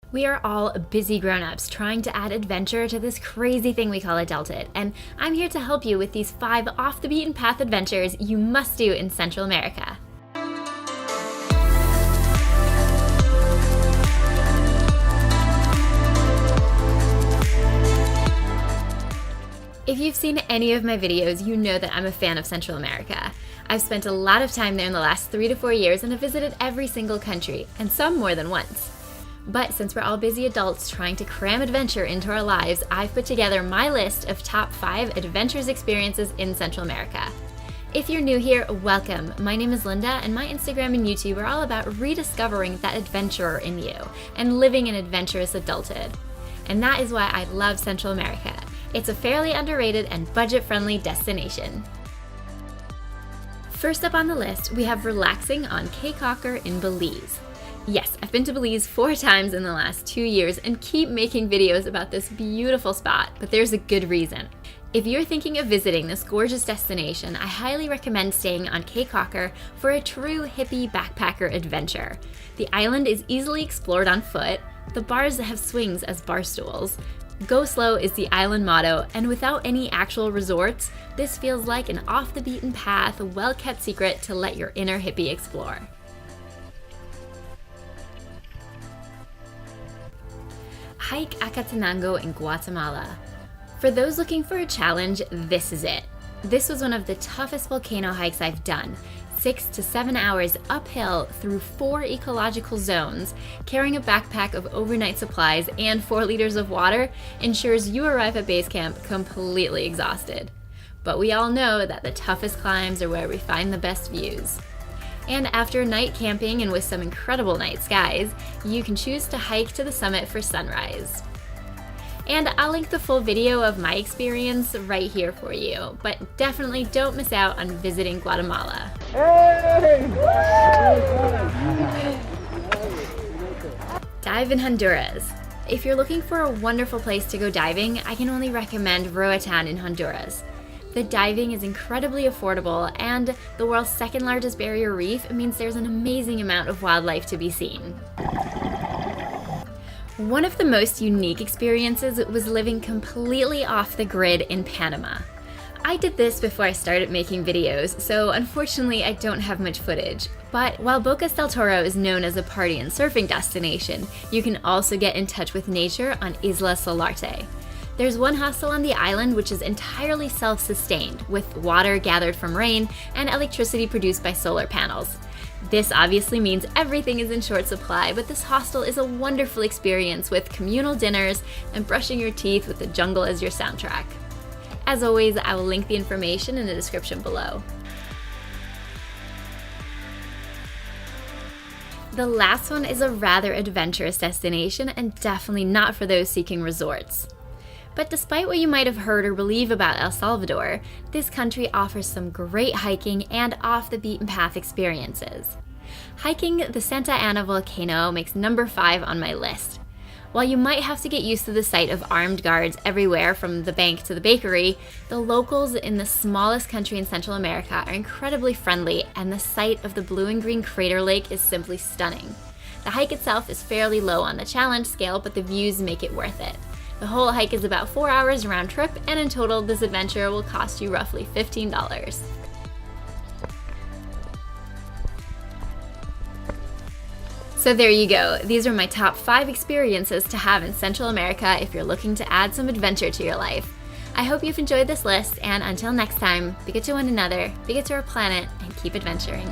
We are all busy grown-ups trying to add adventure to this crazy thing we call adulthood, and I'm here to help you with these 5 off-the-beaten-path adventures you must do in Central America. If you've seen any of my videos, you know that I'm a fan of Central America. I've spent a lot of time there in the last 3 to 4 years and have visited every single country, and some more than once. But since we're all busy adults trying to cram adventure into our lives, I've put together my list of top 5 adventurous experiences in Central America. If you're new here, welcome. My name is Linda, and my Instagram and YouTube are all about rediscovering that adventurer in you and living an adventurous adulthood. And that is why I love Central America. It's a fairly underrated and budget-friendly destination. First up on the list, we have relaxing on Caulker in Belize. Yes, I've been to Belize 4 times in the last 2 years and keep making videos about this beautiful spot, but there's a good reason. If you're thinking of visiting this gorgeous destination, I highly recommend staying on Caulker for a true hippie backpacker adventure. The island is easily explored on foot, the bars have swings as bar stools, go slow is the island motto, and without any actual resorts, this feels like an off-the-beaten-path, well-kept secret to let your inner hippie explore. Hike Acatenango in Guatemala. For those looking for a challenge, this is it. This was one of the toughest volcano hikes I've done. 6 to 7 hours uphill through 4 ecological zones, carrying a backpack of overnight supplies and 4 liters of water ensures you arrive at base camp completely exhausted. But we all know that the toughest climbs are where we find the best views. And after night camping and with some incredible night skies, you can choose to hike to the summit for sunrise. And I'll link the full video of my experience right here for you, but definitely don't miss out on visiting Guatemala. Hey! Dive in Honduras. If you're looking for a wonderful place to go diving, I can only recommend Roatan in Honduras. The diving is incredibly affordable, and the world's 2nd largest barrier reef means there's an amazing amount of wildlife to be seen. One of the most unique experiences was living completely off the grid in Panama. I did this before I started making videos, so unfortunately I don't have much footage. But while Bocas del Toro is known as a party and surfing destination, you can also get in touch with nature on Isla Solarte. There's one hostel on the island which is entirely self-sustained, with water gathered from rain and electricity produced by solar panels. This obviously means everything is in short supply, but this hostel is a wonderful experience with communal dinners and brushing your teeth with the jungle as your soundtrack. As always, I will link the information in the description below. The last one is a rather adventurous destination and definitely not for those seeking resorts. But despite what you might have heard or believe about El Salvador, this country offers some great hiking and off-the-beaten-path experiences. Hiking the Santa Ana volcano makes number 5 on my list. While you might have to get used to the sight of armed guards everywhere from the bank to the bakery, the locals in the smallest country in Central America are incredibly friendly, and the sight of the blue and green crater lake is simply stunning. The hike itself is fairly low on the challenge scale, but the views make it worth it. The whole hike is about 4 hours round trip, and in total, this adventure will cost you roughly $15. So there you go. These are my top 5 experiences to have in Central America if you're looking to add some adventure to your life. I hope you've enjoyed this list, and until next time, be good to one another, be good to our planet, and keep adventuring.